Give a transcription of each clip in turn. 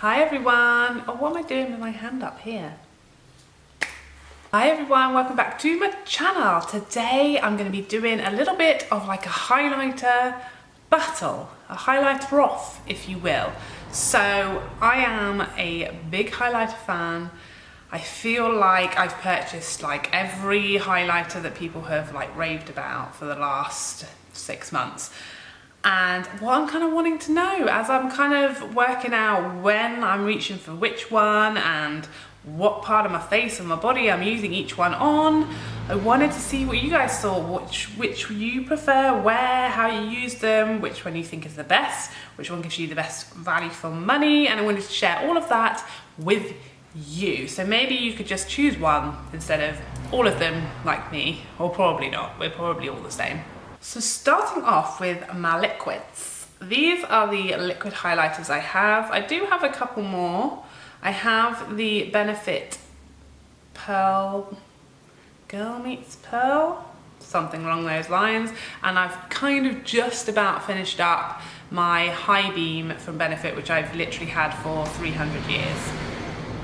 Hi everyone. Oh, what am I doing with my hand up here? Hi everyone, welcome back to my channel. Today I'm going to be doing a little bit of like a highlighter battle, a highlighter off, if you will. So I am a big highlighter fan. I feel like I've purchased like every highlighter that people have like raved about for the last 6 months. And what I'm kind of wanting to know as I'm kind of working out when I'm reaching for which one and what part of my face and my body I'm using each one on, I wanted to see what you guys thought, which you prefer, where, how you use them, which one you think is the best, which one gives you the best value for money, and I wanted to share all of that with you. So maybe you could just choose one instead of all of them like me, or probably not, we're probably all the same. So starting off with my liquids. These are the liquid highlighters I have. I do have a couple more. I have the Benefit Pearl, Girl Meets Pearl, something along those lines. And I've kind of just about finished up my High Beam from Benefit, which I've literally had for 300 years.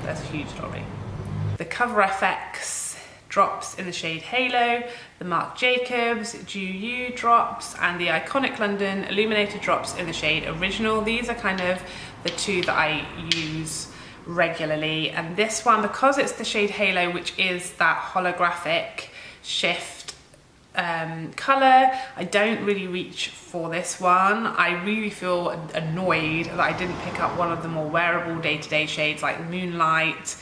That's a huge lorry. The Cover FX drops in the shade Halo, the Marc Jacobs Dew You drops, and the Iconic London Illuminator drops in the shade Original. These are kind of the two that I use regularly, and this one, because it's the shade Halo, which is that holographic shift colour, I don't really reach for this one. I really feel annoyed that I didn't pick up one of the more wearable day-to-day shades like Moonlight,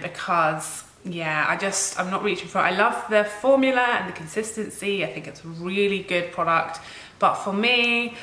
because yeah, I'm not reaching for it. I love the formula and the consistency. I think it's a really good product, but for me,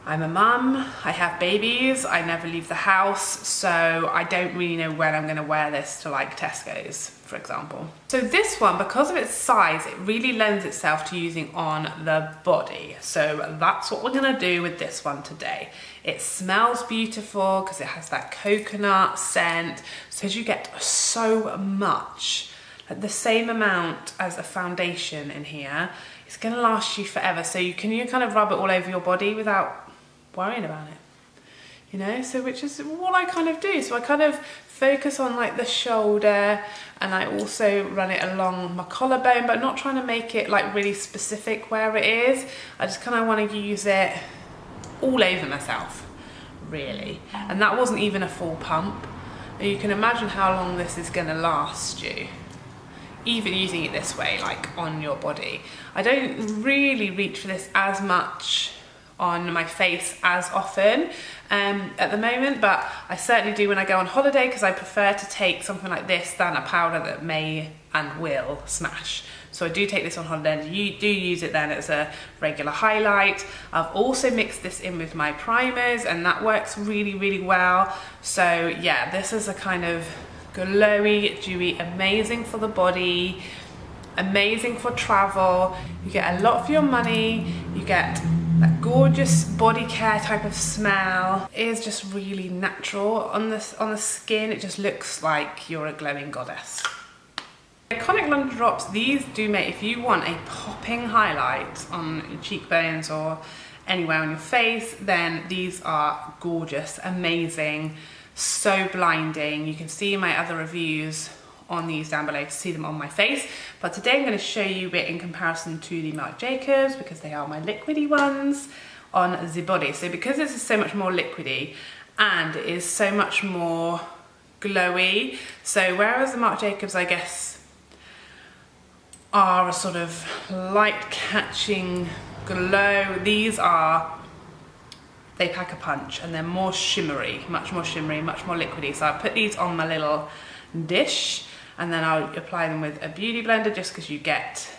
I'm a mum, I have babies, I never leave the house, so I don't really know when I'm going to wear this to like Tesco's, for example. So this one, because of its size, it really lends itself to using on the body. So that's what we're going to do with this one today. It smells beautiful because it has that coconut scent, so you get so much, like the same amount as a foundation in here. It's going to last you forever, so you kind of rub it all over your body without worrying about it, you know, so which is what I kind of do. So I kind of focus on like the shoulder, and I also run it along my collarbone, but not trying to make it like really specific where it is. I just kind of want to use it all over myself, really. And that wasn't even a full pump. And you can imagine how long this is going to last you, even using it this way, like on your body. I don't really reach for this as much on my face as often at the moment, but I certainly do when I go on holiday, because I prefer to take something like this than a powder that may and will smash. So I do take this on holiday, and you do use it then as a regular highlight. I've also mixed this in with my primers, and that works really, really well. So yeah, this is a kind of glowy, dewy, amazing for the body, amazing for travel. You get a lot for your money, you get that gorgeous body care type of smell. It is just really natural on the skin. It just looks like you're a glowing goddess. Iconic London drops, these do make, if you want a popping highlight on your cheekbones or anywhere on your face, then these are gorgeous, amazing, so blinding. You can see my other reviews on these down below to see them on my face, but today I'm going to show you it in comparison to the Marc Jacobs, because they are my liquidy ones on the body. So because this is so much more liquidy and it is so much more glowy, so whereas the Marc Jacobs, I guess, are a sort of light catching glow, these they pack a punch, and they're more shimmery, much more liquidy. So I put these on my little dish, and then I'll apply them with a beauty blender, just because you get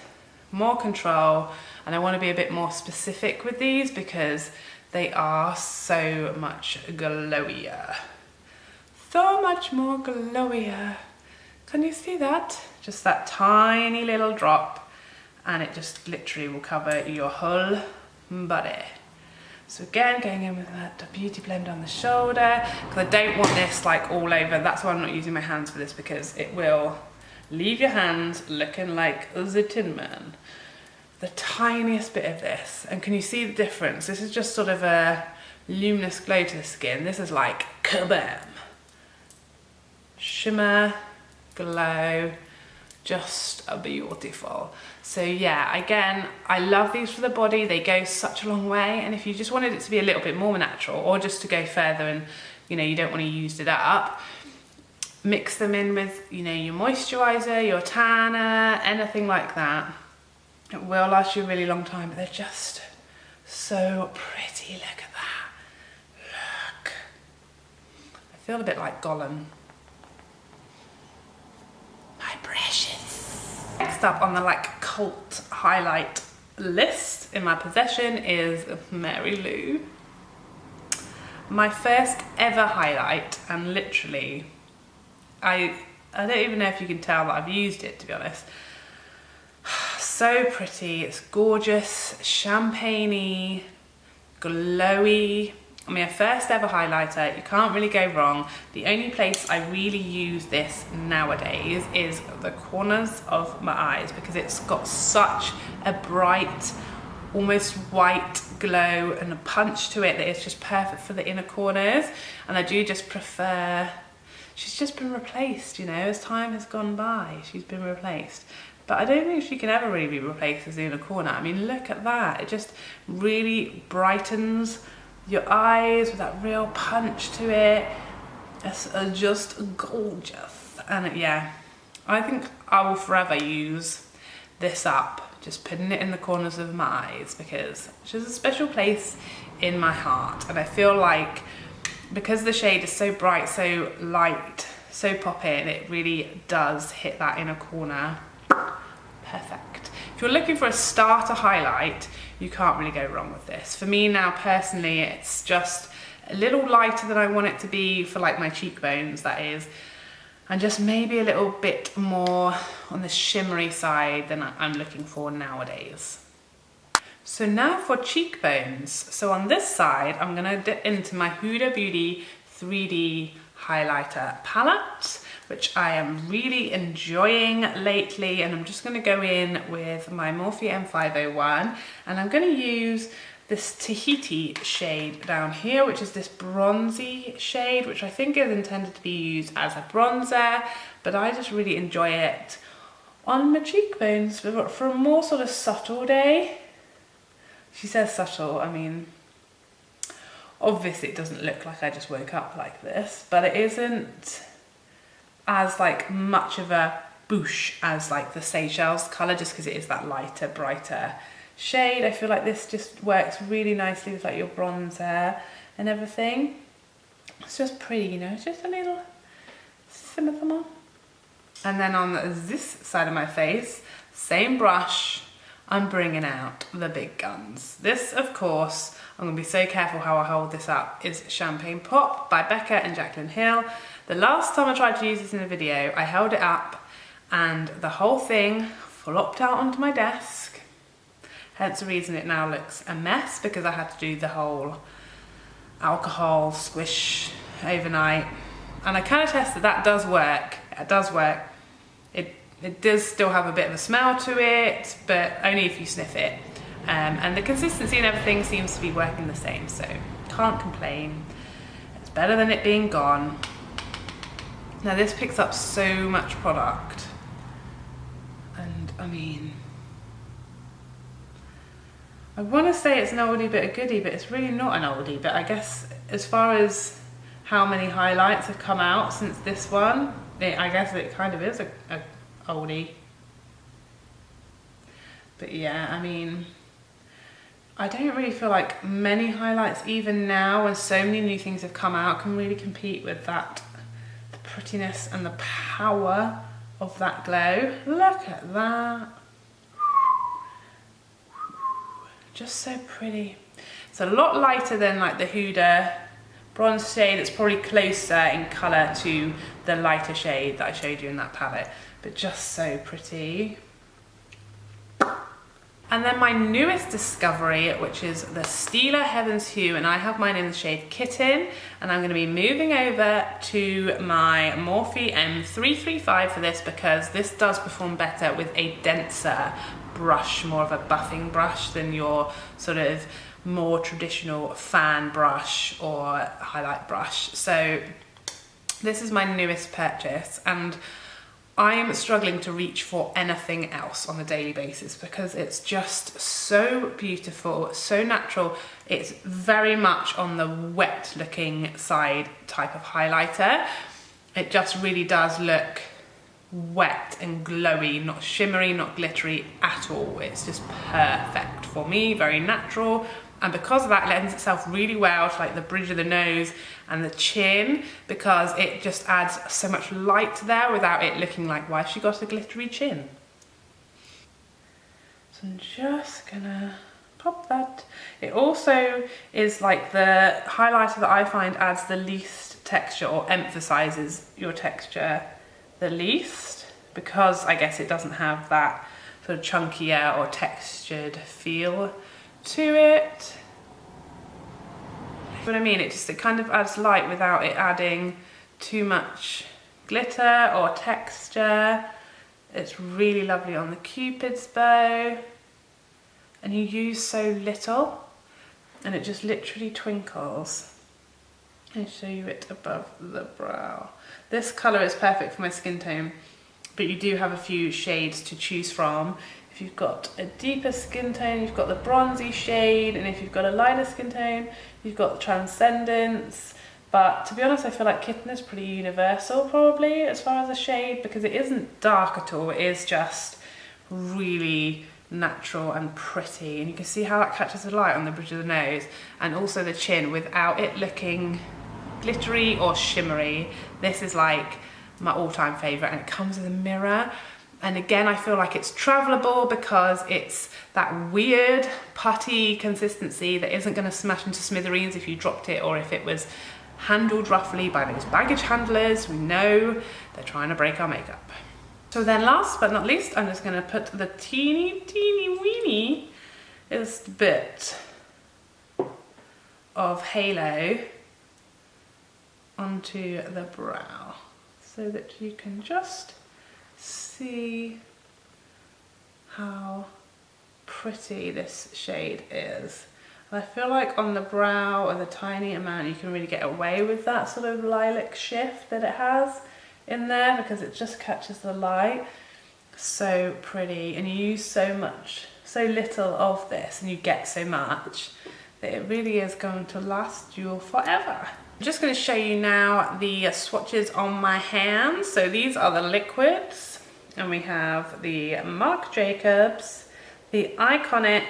more control. And I want to be a bit more specific with these because they are so much glowier, so much more glowier. Can you see that? Just that tiny little drop, and it just literally will cover your whole body. So again, going in with that beauty blend on the shoulder, because I don't want this like all over. That's why I'm not using my hands for this, because it will leave your hands looking like the Tin Man. The tiniest bit of this, and can you see the difference? This is just sort of a luminous glow to the skin. This is like kabam. Shimmer, glow, just beautiful. So yeah, again, I love these for the body. They go such a long way. And if you just wanted it to be a little bit more natural, or just to go further and, you know, you don't want to use it up, mix them in with, you know, your moisturizer, your tanner, anything like that. It will last you a really long time, but they're just so pretty. Look at that. Look. I feel a bit like Gollum. My precious. Next up on the like cult highlight list in my possession is Mary Lou. My first ever highlight, and literally, I don't even know if you can tell that I've used it, to be honest. So pretty, it's gorgeous, champagne-y, glowy. I mean, a first ever highlighter, you can't really go wrong. The only place I really use this nowadays is the corners of my eyes, because it's got such a bright, almost white glow and a punch to it that it's just perfect for the inner corners. And I do just prefer, she's just been replaced, you know, as time has gone by, she's been replaced. But I don't think she can ever really be replaced as the inner corner. I mean, look at that. It just really brightens your eyes with that real punch to it. It's just gorgeous. And yeah, I think I will forever use this up, just putting it in the corners of my eyes, because she's a special place in my heart. And I feel like because the shade is so bright, so light, so popping, it really does hit that inner corner. Perfect. If you're looking for a starter highlight, you can't really go wrong with this. For me now, personally, it's just a little lighter than I want it to be for like my cheekbones, that is, and just maybe a little bit more on the shimmery side than I'm looking for nowadays. So now for cheekbones. So on this side, I'm gonna dip into my Huda Beauty 3D highlighter palette, which I am really enjoying lately, and I'm just going to go in with my Morphe M501, and I'm going to use this Tahiti shade down here, which is this bronzy shade, which I think is intended to be used as a bronzer, but I just really enjoy it on my cheekbones for a more sort of subtle day. She says subtle, I mean, obviously it doesn't look like I just woke up like this, but it isn't as like much of a boosh as like the Seychelles colour, just because it is that lighter, brighter shade. I feel like this just works really nicely with like your bronzer and everything. It's just pretty, you know, it's just a little simmer. And then on this side of my face, same brush, I'm bringing out the big guns. This, of course, I'm going to be so careful how I hold this up, is Champagne Pop by Becca and Jaclyn Hill. The last time I tried to use this in a video, I held it up and the whole thing flopped out onto my desk. Hence the reason it now looks a mess, because I had to do the whole alcohol squish overnight. And I can attest that that does work. It does work. It does still have a bit of a smell to it, but only if you sniff it. And the consistency and everything seems to be working the same, so can't complain. It's better than it being gone. Now this picks up so much product, and I mean, I want to say it's an oldie but a goodie, but it's really not an oldie. But I guess as far as how many highlights have come out since this one, I guess it kind of is a oldie. But yeah, I mean, I don't really feel like many highlights, even now when so many new things have come out, can really compete with that, the prettiness and the power of that glow. Look at that. Just so pretty. It's a lot lighter than like the Huda bronze shade. It's probably closer in colour to the lighter shade that I showed you in that palette, but just so pretty. And then my newest discovery, which is the Stila Heaven's Hue, and I have mine in the shade Kitten, and I'm going to be moving over to my Morphe M335 for this, because this does perform better with a denser brush, more of a buffing brush than your sort of more traditional fan brush or highlight brush. So this is my newest purchase, and I am struggling to reach for anything else on a daily basis because it's just so beautiful, so natural. It's very much on the wet looking side type of highlighter. It just really does look wet and glowy, not shimmery, not glittery at all. It's just perfect for me, very natural. And because of that, it lends itself really well to like the bridge of the nose and the chin, because it just adds so much light there without it looking like, why has she got a glittery chin? So I'm just gonna pop that. It also is like the highlighter that I find adds the least texture or emphasizes your texture the least, because I guess it doesn't have that sort of chunkier or textured feel to it. What I mean, it kind of adds light without it adding too much glitter or texture. It's really lovely on the Cupid's bow, and you use so little and it just literally twinkles. I'll show you it above the brow. This colour is perfect for my skin tone, but you do have a few shades to choose from. If you've got a deeper skin tone, you've got the bronzy shade, and if you've got a lighter skin tone, you've got the Transcendence. But to be honest, I feel like Kitten is pretty universal probably as far as a shade, because it isn't dark at all, it is just really natural and pretty, and you can see how that catches the light on the bridge of the nose and also the chin without it looking glittery or shimmery. This is like my all-time favourite, and it comes with a mirror. And again, I feel like it's travelable because it's that weird putty consistency that isn't going to smash into smithereens if you dropped it, or if it was handled roughly by those baggage handlers. We know they're trying to break our makeup. So then last but not least, I'm just going to put the teeny weeny bit of halo onto the brow so that you can just see how pretty this shade is. And I feel like on the brow, with a tiny amount, you can really get away with that sort of lilac shift that it has in there, because it just catches the light. So pretty, and you use so little of this, and you get so much that it really is going to last you forever. I'm just going to show you now the swatches on my hands. So these are the liquids, and we have the Marc Jacobs, the Iconic,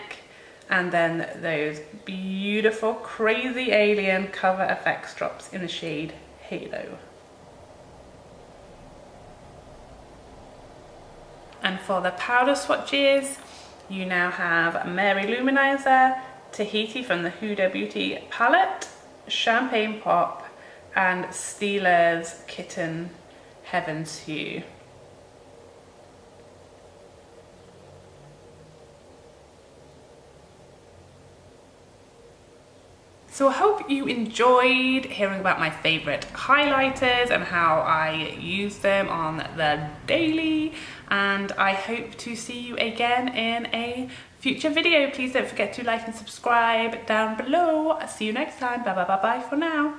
and then those beautiful Crazy Alien Cover FX drops in the shade Halo. And for the powder swatches, you now have Mary Loumanizer, Tahiti from the Huda Beauty palette, Champagne Pop, and Stila's Kitten Heaven's Hue. So I hope you enjoyed hearing about my favourite highlighters and how I use them on the daily, and I hope to see you again in a future video. Please don't forget to like and subscribe down below. I'll see you next time. Bye bye bye bye for now.